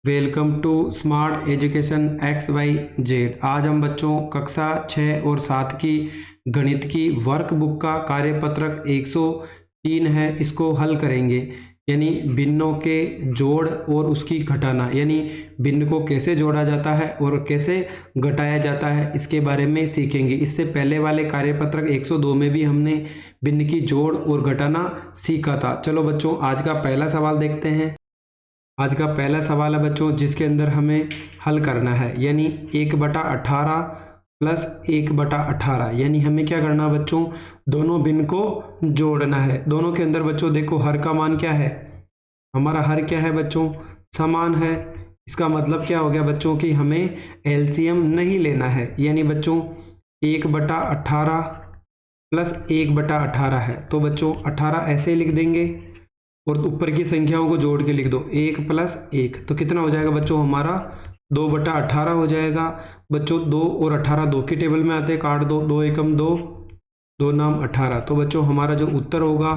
Welcome to smart education x y z. आज हम बच्चों कक्षा 6 और 7 की गणित की वर्कबुक का कार्यपत्रक 103 है, इसको हल करेंगे। यानी भिन्नों के जोड़ और उसकी घटाना, यानी भिन्न को कैसे जोड़ा जाता है और कैसे घटाया जाता है, इसके बारे में सीखेंगे। इससे पहले वाले कार्यपत्रक 102 में भी हमने भिन्न की जोड़ और घटाना सीखा था। चलो बच्चों, आज का पहला सवाल देखते हैं। आज का पहला सवाल है बच्चों, जिसके अंदर हमें हल करना है, यानी 1/18 प्लस 1/18। यानी हमें क्या करना है बच्चों, दोनों भिन्न को जोड़ना है। दोनों के अंदर बच्चों देखो हर का मान क्या है, हमारा हर क्या है बच्चों, समान है। इसका मतलब क्या हो गया बच्चों कि हमें एलसीएम नहीं लेना है। यानी बच्चों 1/18 प्लस 1/18 है, तो बच्चों 18 ऐसे ही लिख देंगे और ऊपर की संख्याओं को जोड़ के लिख दो, 1 प्लस 1, तो कितना हो जाएगा बच्चों, हमारा 2/18 हो जाएगा। बच्चों 2 और 18 2 की टेबल में आते हैं, काट दो, 2 एकम 2, 2 नाम 18। तो बच्चों हमारा जो उत्तर होगा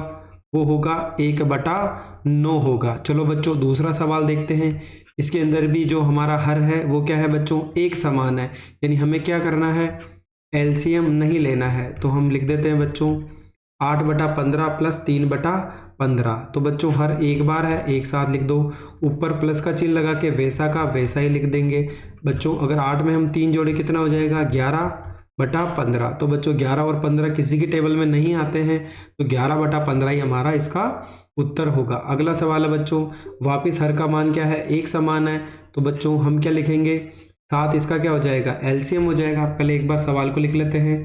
वो होगा 1/9 होगा। चलो बच्चों दूसरा सवाल देखते हैं। इसके अंदर भी जो हमारा हर है वो क्या है बच्चों, एक समान है। यानी हमें क्या करना है, एलसीएम नहीं लेना है। तो हम लिख देते हैं बच्चों 8/15 प्लस 3/15। तो बच्चों हर एक बार है, एक साथ लिख दो, ऊपर प्लस का चिन्ह लगा के वैसा का वैसा ही लिख देंगे। बच्चों अगर 8 में हम 3 जोड़े कितना हो जाएगा, 11/15। तो बच्चों 11 और 15 किसी की टेबल में नहीं आते हैं, तो 11/15 ही हमारा इसका उत्तर होगा। अगला सवाल है बच्चों, वापिस हर का मान क्या है, एक समान है। तो बच्चों हम क्या लिखेंगे, 7 इसका क्या हो जाएगा, एलसीएम हो जाएगा। पहले एक बार सवाल को लिख लेते हैं,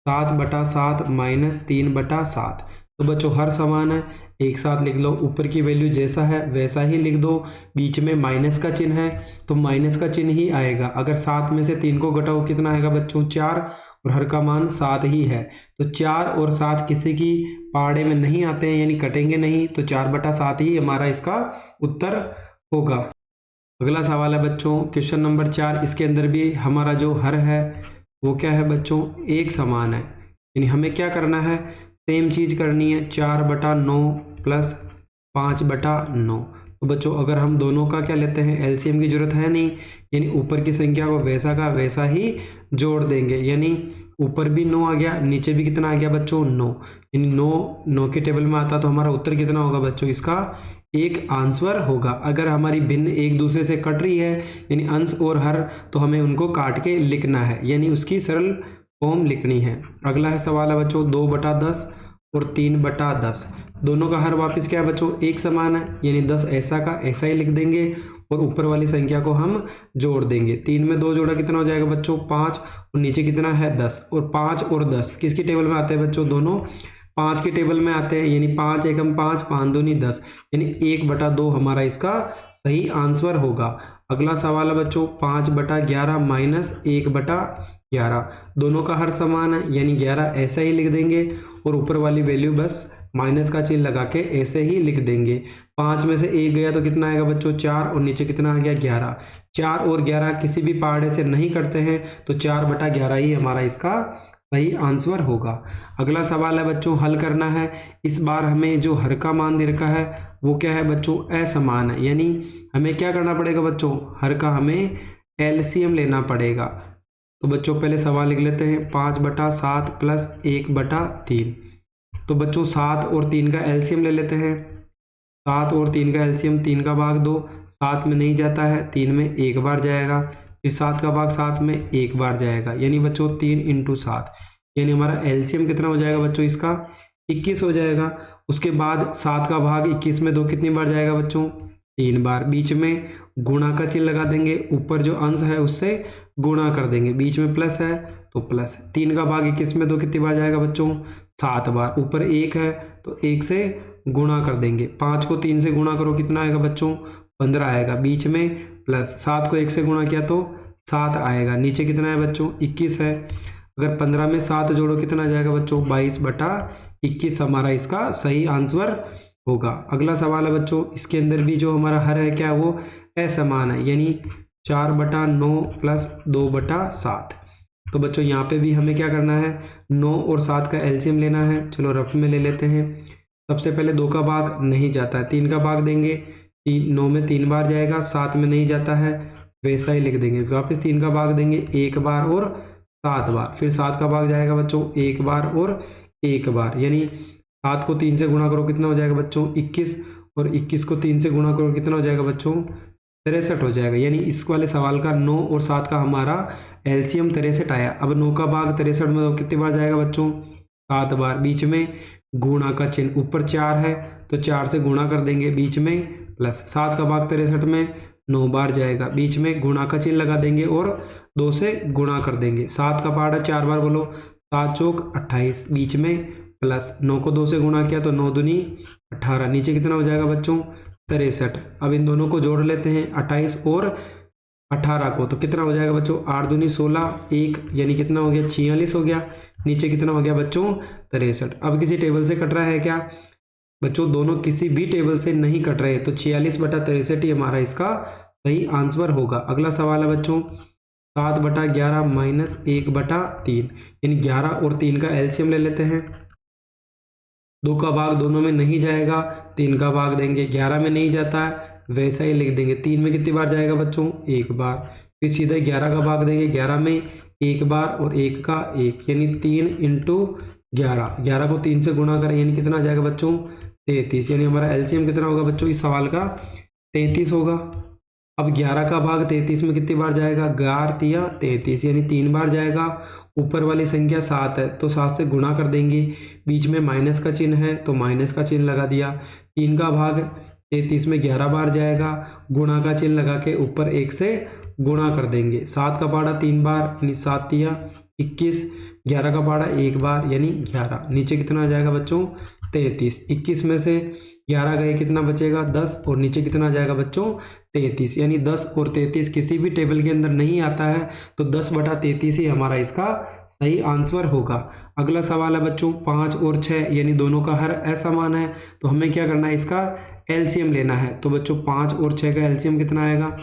7/7 माइनस 3/7। तो बच्चों हर समान है, एक साथ लिख लो, ऊपर की वैल्यू जैसा है वैसा ही लिख दो। बीच में माइनस का चिन्ह है तो माइनस का चिन्ह ही आएगा। अगर 7 में से 3 को घटाओ कितना आएगा बच्चों, 4, और हर का मान 7 ही है। तो 4 और 7 किसी की पहाड़े में नहीं आते हैं, यानी कटेंगे नहीं, तो 4/7 ही हमारा इसका उत्तर होगा। अगला सवाल है बच्चों, क्वेश्चन नंबर 4। इसके अंदर भी हमारा जो हर है वो क्या है बच्चों, एक समान है। यानी हमें क्या करना है, सेम चीज करनी है, 4/9 प्लस 5/9। तो बच्चों अगर हम दोनों का क्या लेते हैं, एलसीएम की जरूरत है नहीं, यानी ऊपर की संख्या को वैसा का वैसा ही जोड़ देंगे। यानी ऊपर भी 9 आ गया, नीचे भी कितना आ गया बच्चों, 9। यानी 9 के टेबल में आता, तो हमारा उत्तर कितना होगा बच्चों, इसका एक आंसर होगा। अगर हमारी भिन्न एक दूसरे से कट रही है, यानी अंश और हर, तो हमें उनको काट के लिखना है, यानी उसकी सरल फॉर्म लिखनी है। अगला है सवाल है बच्चों, 2/10 और 3/10। दोनों का हर वापस क्या है बच्चों, एक समान है। यानी 10 ऐसा का ऐसा ही लिख देंगे और ऊपर वाली संख्या को हम जोड़ देंगे। 3 में 2 जोड़ा कितना हो जाएगा बच्चों, 5, और नीचे कितना है 10। और 5 और 10 किसकी टेबल में आते हैं बच्चों, दोनों 5 के टेबल में आते हैं। यानी 5 एकम 5, 5 दूनी 10, यानी 1/2 हमारा इसका सही आंसर होगा। अगला सवाल है बच्चों, 5/11 माइनस 1/11। दोनों का हर समान है, यानी 11 ऐसा ही लिख देंगे और ऊपर वाली वैल्यू बस माइनस का चिन्ह लगा के ऐसे ही लिख देंगे। 5 में से 1 गया तो कितना आएगा बच्चों, 4, और नीचे कितना आ गया, 11। 4 और 11 किसी भी पहाड़े से नहीं करते हैं, तो 4/11 ही हमारा इसका सही आंसर होगा। अगला सवाल है बच्चों, हल करना है। इस बार हमें जो हर का मान दे रखा है वो क्या है बच्चों, असमान है। यानी हमें क्या करना पड़ेगा बच्चों, हर का हमें एलसीएम लेना पड़ेगा। तो बच्चों पहले सवाल लिख लेते हैं, 5/7 प्लस 1/3। तो बच्चों 7 और 3 का एलसीएम ले लेते हैं। 7 और 3 का एलसीएम, 3 का भाग 2, 7 में नहीं जाता है, 3 में एक बार जाएगा, फिर 7 का भाग 7 में एक बार जाएगा। यानी बच्चों 3 × 7, यानी हमारा एलसीएम कितना हो जाएगा बच्चों, इसका 21 हो जाएगा। उसके बाद 7 का भाग 21 में 2 कितनी बार जाएगा बच्चों, 3 बार। बीच में गुणा का चिन्ह लगा देंगे, ऊपर जो अंश है उससे गुणा कर देंगे, बीच में प्लस है तो प्लस। 3 का भाग 21 में 2 कितनी बार जाएगा बच्चों, 7 बार। ऊपर 1 है तो 1 से गुणा कर देंगे। 5 को 3 से गुणा करो कितना आएगा बच्चों, 15 आएगा, बीच में प्लस। 7 को 1 से गुणा किया तो 7 आएगा, नीचे कितना है बच्चों, 21 है। अगर 15 में 7 जोड़ो कितना आ जाएगा बच्चों, 22/21 हमारा इसका सही आंसर होगा। अगला सवाल है बच्चों, इसके अंदर भी जो हमारा हर है क्या, वो असमान है। यानी 4/9 प्लस 2/7। तो बच्चों यहाँ पे भी हमें क्या करना है, 9 और 7 का एलसीएम लेना है। चलो रफ में ले लेते हैं। सबसे पहले 2 का भाग नहीं जाता है, 3 का भाग देंगे, 9 में 3 बार जाएगा, 7 में नहीं जाता है, वैसा ही लिख देंगे। वापस 3 का भाग देंगे 1 बार और 7 बार, फिर 7 का भाग जाएगा बच्चों 1 बार और 1 बार, यानी 7 को 3 से गुणा करो कितना हो जाएगा बच्चों 21, और 21 को 3 से गुणा करो कितना हो जाएगा बच्चों 63 हो जाएगा। यानी इस वाले सवाल का 9 और 7 का हमारा एलसीएम 63 आया। अब 9 का भाग 63 में तो कितनी बार जाएगा बच्चों 7 बार, बीच में गुणा का चिन्ह, ऊपर 4 है तो 4 से गुणा कर देंगे, बीच में प्लस, 7 का भाग 63 में 9 बार जाएगा, बीच में गुणा का चिन्ह लगा देंगे और 2 से गुणा कर देंगे। 7 का पहाड़ा 4 बार बोलो, 7 चौक 28, बीच में प्लस, 9 को 2 से गुणा किया तो 9 दूनी 18, नीचे कितना हो जाएगा बच्चों 63। अब इन दोनों को जोड़ लेते हैं 28 और 18 को, तो कितना हो जाएगा बच्चों 8 दूनी 16, 1 यानी कितना हो गया 46 हो गया, नीचे कितना हो गया बच्चों 63। अब किसी टेबल से कट रहा है क्या बच्चों, दोनों किसी भी टेबल से नहीं कट रहे, तो 46/63 ही हमारा इसका सही आंसर होगा। अगला सवाल है बच्चों 7/11 माइनस 1/3, यानी 11 और 3 का एलसीएम ले लेते हैं। 2 का भाग दोनों में नहीं जाएगा, 3 का भाग देंगे, 11 में नहीं जाता है वैसा ही लिख देंगे। 3 में कितनी बार जाएगा बच्चों 1 बार, फिर सीधे 11 का भाग देंगे, 11 में 1 बार और 1 का 1, यानी 3 × 11, 11 को 3 से गुणा करें यानी कितना आ जाएगा बच्चों 33, यानी हमारा एलसीएम कितना होगा बच्चों इस सवाल का 33 होगा। अब 11 का भाग 33 में कितनी बार जाएगा, 11 × 33 यानी 3 बार जाएगा, ऊपर वाली संख्या 7 है तो 7 से गुणा कर देंगे, बीच में माइनस का चिन्ह है तो माइनस का चिन्ह लगा दिया। 3 का भाग 33 में 11 बार जाएगा, गुणा का चिन्ह लगा के ऊपर 1 से गुणा कर देंगे। 7 का पहाड़ा 3 बार यानी 7 × 21, 11 का पहाड़ा 1 बार यानी 11, नीचे कितना आ जाएगा बच्चों 33, 21 में से 11 गए कितना बचेगा 10, और नीचे कितना आ जाएगा बच्चों 33, यानी 10 और 33 किसी भी टेबल के अंदर नहीं आता है, तो 10/33 ही हमारा इसका सही आंसर होगा। अगला सवाल है बच्चों 5 और 6 यानी दोनों का हर असमान है, तो हमें क्या करना है इसका एलसीएम लेना है। तो बच्चों 5 और 6 का एलसीएम कितना आएगा,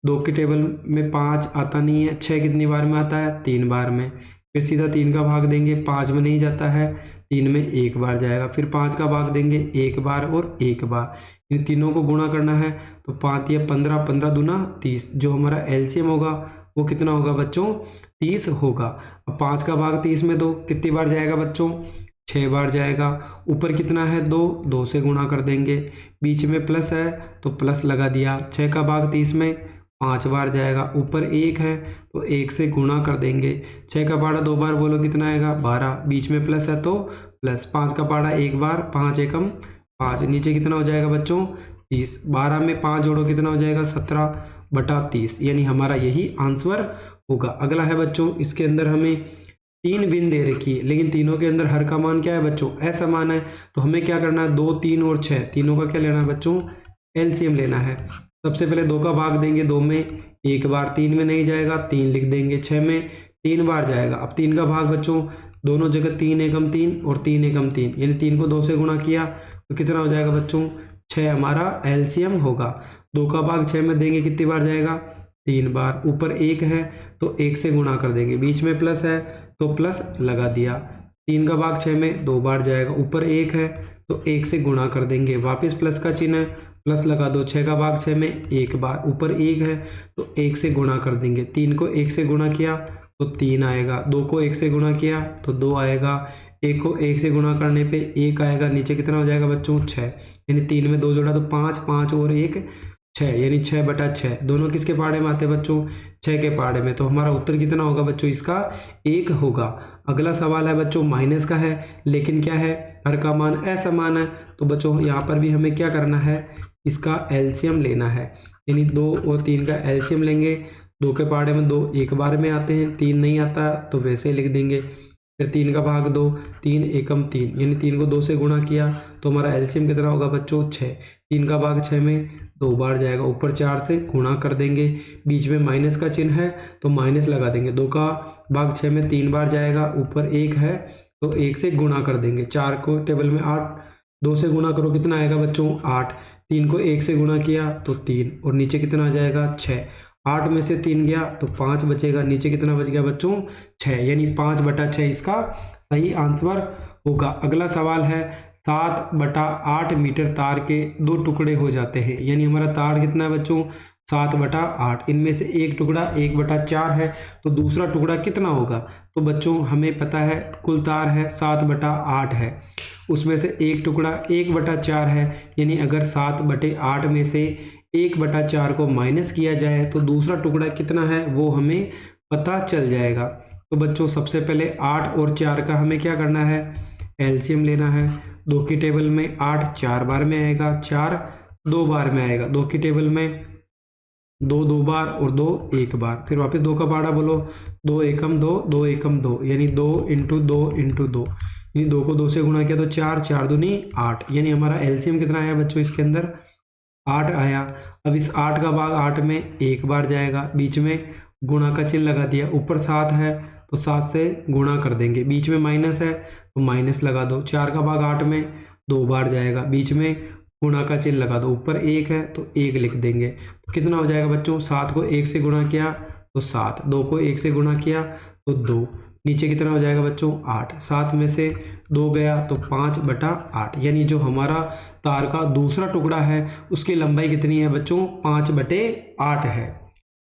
2 के टेबल में 5 आता नहीं है, 6 कितनी बार में आता है 3 बार में, फिर सीधा 3 का भाग देंगे, 5 में नहीं जाता है, 3 में 1 बार जाएगा, फिर 5 का भाग देंगे 1 बार और 1 बार, इन तीनों को गुणा करना है तो 5 या 15, 15 दूना 30, जो हमारा एलसीएम होगा वो कितना होगा बच्चों 30 होगा। अब 5 का भाग 30 में 2 कितनी बार जाएगा बच्चों 6 बार जाएगा, ऊपर कितना है 2, 2 से गुणा कर देंगे, बीच में प्लस है तो प्लस लगा दिया। 6 का भाग 30 में 5 बार जाएगा, ऊपर 1 है तो 1 से गुणा कर देंगे। 6 का पहाड़ा 2 बार बोलो कितना आएगा 12, बीच में प्लस है तो प्लस, 5 का पहाड़ा 1 बार, 5 एकम 5, नीचे कितना हो जाएगा बच्चों 30, 12 में 5 जोड़ो कितना हो जाएगा 17/30, यानी हमारा यही आंसर होगा। अगला है बच्चों इसके अंदर हमें 3 भिन्न दे रखी है, लेकिन तीनों के अंदर हर का मान क्या है बच्चों असमान है, तो हमें क्या करना है 2, 3 और 6 तीनों का क्या लेना है बच्चों एलसीएम लेना है। सबसे पहले 2 का भाग देंगे, 2 में 1 बार, 3 में नहीं जाएगा 3 लिख देंगे, 6 में 3 बार जाएगा। अब 3 का भाग बच्चों दोनों जगह 3 एकम 3 और 3 एकम 3, यानी 3 को 2 से गुणा किया तो कितना हो जाएगा बच्चों 6 हमारा एलसीएम होगा। 2 का भाग 6 में देंगे कितनी बार जाएगा 3 बार, ऊपर 1 है तो 1 से गुणा कर देंगे, बीच में प्लस है तो प्लस लगा दिया। 3 का भाग 6 में 2 बार जाएगा, ऊपर 1 है तो 1 से गुणा कर देंगे, वापस प्लस का चिन्ह है प्लस लगा दो। 6 का भाग 6 में 1 बार, ऊपर 1 है तो 1 से गुणा कर देंगे। 3 को 1 से गुणा किया तो 3 आएगा, 2 को 1 से गुणा किया तो 2 आएगा, 1 को 1 से गुणा करने पे 1 आएगा, नीचे कितना हो जाएगा बच्चों 6, यानी 3 में 2 जोड़ा तो 5, 5 और 1 6, यानी 6/6। दोनों किसके पहाड़े में आते हैं बच्चों 6 के पहाड़े में, तो हमारा उत्तर कितना होगा बच्चों इसका 1 होगा। अगला सवाल है बच्चों माइनस का है, लेकिन क्या है हर का मान असमान है, तो बच्चों यहाँ पर भी हमें क्या करना है इसका एलसीएम लेना है, यानी 2 और 3 का एलसीएम लेंगे। 2 के पहाड़े में 2 1 बार में आते हैं, 3 नहीं आता तो वैसे ही लिख देंगे। फिर 3 का भाग 2, 3 एकम 3, यानी 3 को 2 से गुणा किया तो हमारा एलसीएम कितना होगा बच्चों 6। 3 का भाग 6 में 2 बार जाएगा, ऊपर 4 से गुणा कर देंगे, बीच में माइनस का चिन्ह है तो माइनस लगा देंगे। 2 का भाग 6 में 3 बार जाएगा, ऊपर 1 है तो 1 से गुणा कर देंगे। 4 को टेबल में 8, 2 से गुणा करो कितना आएगा बच्चों 8, 3 को 1 से गुणा किया तो 3, और नीचे कितना आ जाएगा 6। 8 में से 3 गया तो 5 बचेगा, नीचे कितना बच गया बच्चों 6, यानी 5/6 इसका सही आंसर होगा। अगला सवाल है 7/8 मीटर तार के 2 टुकड़े हो जाते हैं, यानी हमारा तार कितना है बच्चों 7/8। इनमें से एक टुकड़ा 1/4 है, तो दूसरा टुकड़ा कितना होगा। तो बच्चों हमें पता है कुल तार है 7/8 है, उसमें से एक टुकड़ा 1/4 है, यानी अगर 7/8 में से 1/4 को माइनस किया जाए तो दूसरा टुकड़ा कितना है वो हमें पता चल जाएगा। तो बच्चों सबसे पहले 8 और 4 का हमें क्या करना है, एलसीएम लेना है। 2 की टेबल में 8 4 बार में आएगा, 4 2 बार में आएगा। 2 की टेबल में 2 2 बार और 2 1 बार। फिर वापस 2 का पहाड़ा बोलो, 2 एकम 2 2 एकम 2, यानी 2 × 2 × 2, यानी 2 को 2 से गुणा किया तो 4 4 दूनी 8, यानी हमारा एलसीएम कितना आया बच्चों इसके अंदर 8 आया। अब इस 8 का भाग 8 में एक बार जाएगा, बीच में गुणा का चिन्ह लगा दिया। ऊपर 7 है तो 7 से गुणा कर देंगे, बीच में माइनस है तो माइनस लगा दो। 4 का भाग 8 में 2 बार जाएगा, बीच में गुणा का चिन्ह लगा दो। ऊपर 1 है तो 1 लिख देंगे। तो कितना हो जाएगा बच्चों, 7 को 1 से गुणा किया तो 7, 2 को 1 से गुणा किया तो 2, नीचे कितना हो जाएगा बच्चों 8। 7 में से 2 गया तो 5/8, यानी जो हमारा तार का दूसरा टुकड़ा है उसकी लंबाई कितनी है बच्चों 5/8 है।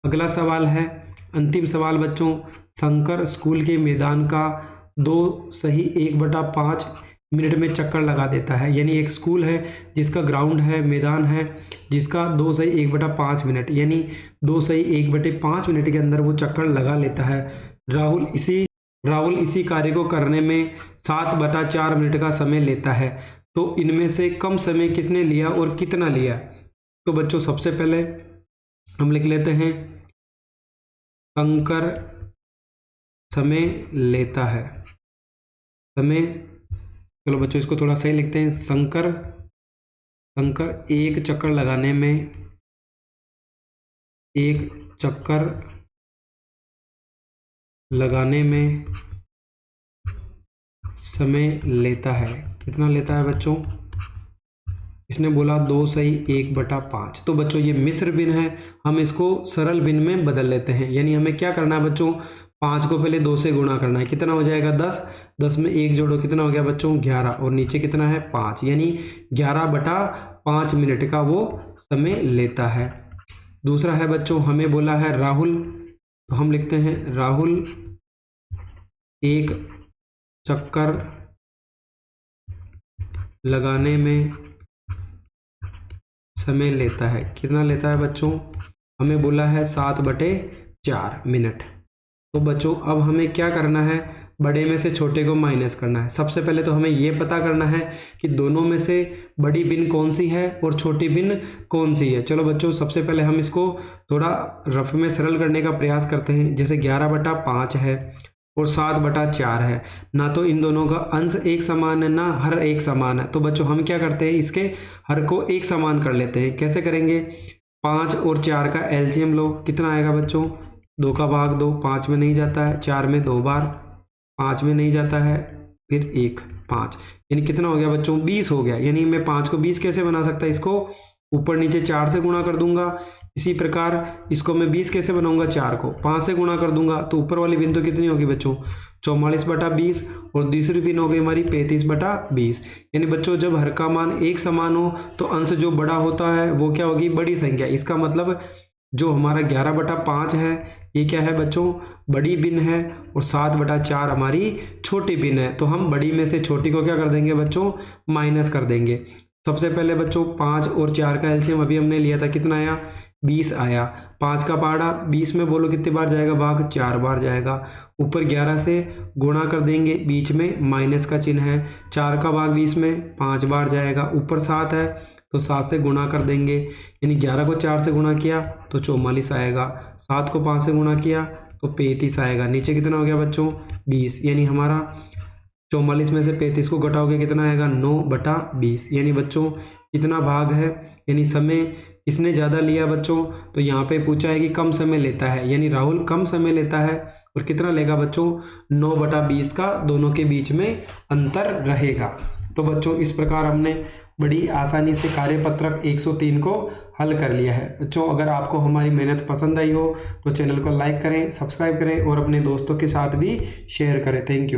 अगला सवाल है, अंतिम सवाल बच्चों, शंकर स्कूल के मैदान का 2 सही 1/5 मिनट में चक्कर लगा देता है, यानी एक स्कूल है जिसका ग्राउंड है, मैदान है, जिसका 2 सही 1/5 मिनट, यानी 2 सही 1/5 मिनट के अंदर वो चक्कर लगा लेता है। राहुल इसी कार्य को करने में 7/4 मिनट का समय लेता है, तो इनमें से कम समय किसने लिया और कितना लिया। तो बच्चों सबसे पहले हम लिख लेते हैं शंकर समय लेता है, समय, चलो बच्चों इसको थोड़ा सही लिखते हैं। शंकर एक चक्कर लगाने में समय लेता है, कितना लेता है बच्चों, इसने बोला 2 सही 1/5। तो बच्चों ये मिश्र भिन्न है, हम इसको सरल भिन्न में बदल लेते हैं। यानी हमें क्या करना है बच्चों, 5 को पहले 2 से गुणा करना है, कितना हो जाएगा 10, 10 में 1 जोड़ो कितना हो गया बच्चों 11, और नीचे कितना है 5, यानी 11/5 मिनट का वो समय लेता है। दूसरा है बच्चों, हमें बोला है राहुल, तो हम लिखते हैं राहुल एक चक्कर लगाने में समय लेता है, कितना लेता है बच्चों, हमें बोला है 7/4 मिनट। तो बच्चों अब हमें क्या करना है, बड़े में से छोटे को माइनस करना है। सबसे पहले तो हमें ये पता करना है कि दोनों में से बड़ी भिन्न कौन सी है और छोटी भिन्न कौन सी है। चलो बच्चों सबसे पहले हम इसको थोड़ा रफ में सरल करने का प्रयास करते हैं। जैसे 11/5 है और 7/4 है, ना तो इन दोनों का अंश एक समान है ना हर एक समान है। तो बच्चों हम क्या करते हैं, इसके हर को एक समान कर लेते हैं। कैसे करेंगे, 5 और 4 का एलसीएम लो, कितना आएगा बच्चों, 2 का भाग 2, 5 में नहीं जाता है, 4 में 2 बार, 5 में नहीं जाता है, फिर 1 5, यानी कितना हो गया बच्चों 20 हो गया। यानी मैं 5 को 20 कैसे बना सकता है, इसको ऊपर नीचे 4 से गुणा कर दूंगा। इसी प्रकार इसको मैं 20 कैसे बनाऊंगा, 4 को 5 से गुणा कर दूंगा, तो ऊपर वाली बिंदु कितनी होगी बच्चों 44/20, और दूसरी बिंदु हो गई हमारी 35/20। यानी बच्चों जब हर का मान एक समान हो तो अंश जो बड़ा होता है वो क्या होगी, बड़ी संख्या। इसका मतलब जो हमारा 11/5 है ये क्या है बच्चों, बड़ी भिन्न है, और 7/4 हमारी छोटी भिन्न है। तो हम बड़ी में से छोटी को क्या कर देंगे बच्चों, माइनस कर देंगे। सबसे पहले बच्चों 5 और 4 का एलसीएम अभी हमने लिया था, कितना आया 20 आया। 5 का पहाड़ा 20 में बोलो कितनी बार जाएगा, भाग 4 बार जाएगा। ऊपर 11 से गुणा कर देंगे, बीच में माइनस का चिन्ह है। 4 का भाग 20 में 5 बार जाएगा। ऊपर 7 है तो 7 से गुणा कर देंगे, यानी 11 को 4 से गुणा किया तो 44 आएगा, 7 को 5 से गुणा किया तो 35 आएगा। नीचे कितना हो गया बच्चों 20, यानी हमारा 44 में से 35 को घटाओगे कितना आएगा 9/20। यानी बच्चों कितना भाग है, यानी समय इसने ज़्यादा लिया बच्चों। तो यहाँ पे पूछा है कि कम समय लेता है, यानी राहुल कम समय लेता है, और कितना लेगा बच्चों 9/20 का दोनों के बीच में अंतर रहेगा। तो बच्चों इस प्रकार हमने बड़ी आसानी से कार्यपत्रक 103 को हल कर लिया है। बच्चों अगर आपको हमारी मेहनत पसंद आई हो तो चैनल को लाइक करें, सब्सक्राइब करें और अपने दोस्तों के साथ भी शेयर करें। Thank you.